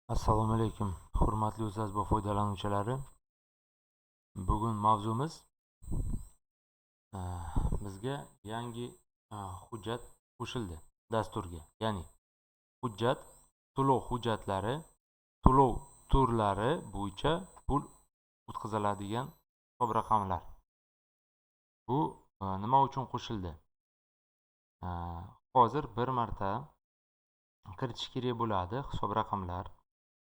Assalomu alaykum, hurmatli ustoz va foydalanuvchilari. Bugun mavzumiz bizga yangi hujjat qo'shildi dasturga. Ya'ni hujjat, to'lov hujjatlari, to'lov turlari bo'yicha pul o'tkaziladigan hisob raqamlar. Bu nima uchun qo'shildi? Hozir bir marta kiritish kerak bo'ladi hisob raqamlar.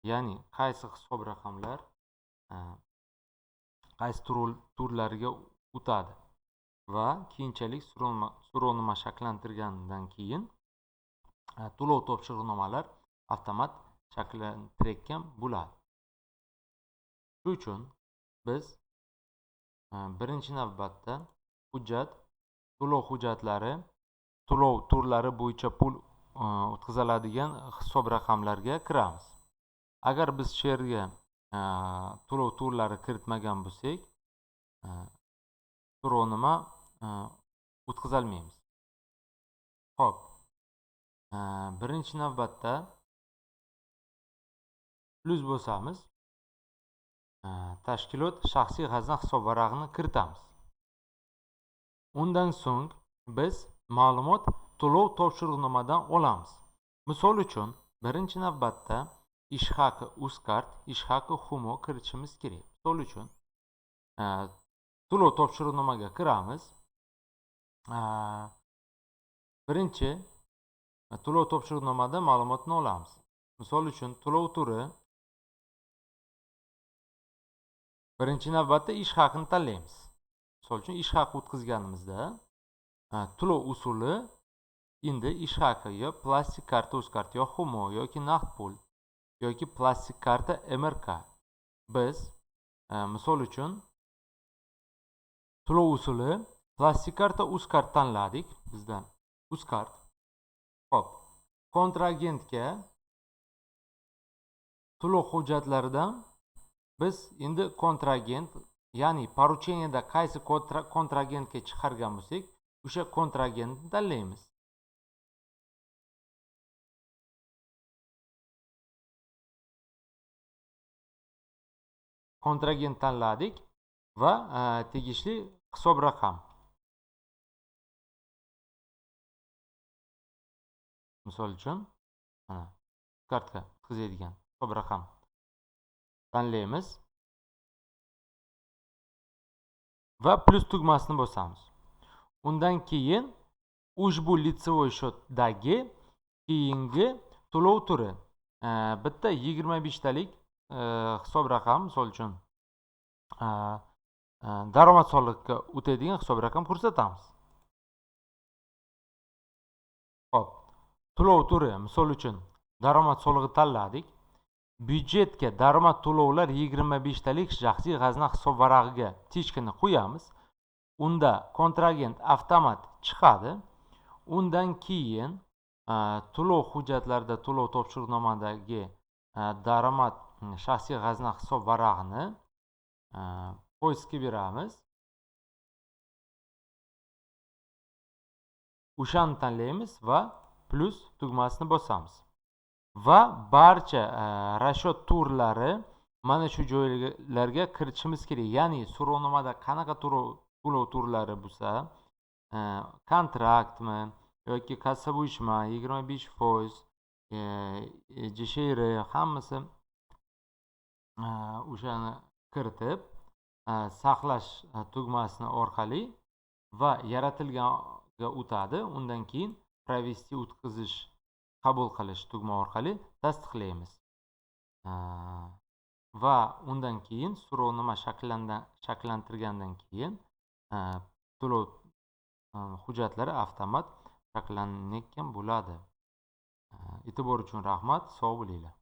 Ya'ni qaysi hisob raqamlar qaysi turlarga o'tadi va keyinchalik so'rovnoma shakllantirgandan keyin to'lov topshiriqnomalar avtomat shakllantirayotgan bo'ladi. Shuning uchun biz birinchi navbatda hujjat, to'lov hujjatlari, to'lov turlari bo'yicha pul o'tkaziladigan hisob raqamlarga kiramiz. Agar biz shu yerga to'lov turlari kiritmagan bo'lsak, so'rovnoma o'tkazolmaymiz. Xo'p, birinchi navbatda plyus bosamiz. Tashkilot shaxsiy xazina hisob varag'ini kiritamiz. Undan so'ng biz ma'lumot to'lov topshiriqnomadan olamiz. Misol uchun, birinchi navbatda ish haqi UzCard, ish haqi Humo kiritishimiz kerak. Misol uchun, to'lov topshiriqnomaga kiramiz. Birinchi to'lov topshiriqnomada ma'lumotni olamiz. Misol uchun, to'lov turi birinchi navbatda ish haqini tanlaymiz. Misol uchun, ish haqi o'tkazganimizda to'lov usuli endi ish haqi yo plastik karta UzCard yo Humo yoki naqd pul yoki plastik karta MRK. Biz misol uchun to'lov usuli plastik karta UzCard tanladik. Bizdan UzCard. Xo'p, kontragentga to'lov hujjatlaridan biz endi kontragent, ya'ni porucheniyada qaysi kontragentga chiqargan bo'lsak, o'sha kontragentni tanlaymiz. Kontragent tanladik va tegishli hisob raqam. Misol uchun, mana kartka o'tkazadigan hisob raqam tanlaymiz va plus tugmasini bosamiz. Undan keyin ushbu litsevoy shotdagi keyingi to'lov turi bitta 25 talik hisob raqam, misol uchun daromad soliqqa o'tadigan hisob raqam ko'rsatamiz. Xo'p, to'lov turi, misol uchun daromad solig'i tanladik. Byudjetga daromad to'lovlar 25 talik shaxsiy xazina hisob varag'iga tichkini qo'yamiz. Unda kontragent avtomat chiqadi. Undan keyin to'lov hujjatlarida to'lov topshiriqnomadagi daromad shaxsiy xazina hisob varag'ini poistga beramiz. O'shani tanlaymiz va plus tugmasini bosamiz. Va barcha rashyot turlari mana shu joylarga kiritishimiz kerak. Ya'ni so'rovnomada qanaqa to'lov turlari bo'lsa, kontraktmi yoki kassa uyushma 25%, JSHR hammasi o'shani kiritib saqlash tugmasini orqali va yaratilganga o'tadi. Undan keyin провести o'tkazish, qabul qilish tugma orqali tasdiqlaymiz. Va undan keyin so'rovnoma shakllantirgandan keyin to'lov hujjatlari avtomat shakllanayotgan bo'ladi. E'tibor uchun rahmat, sog' bo'linglar.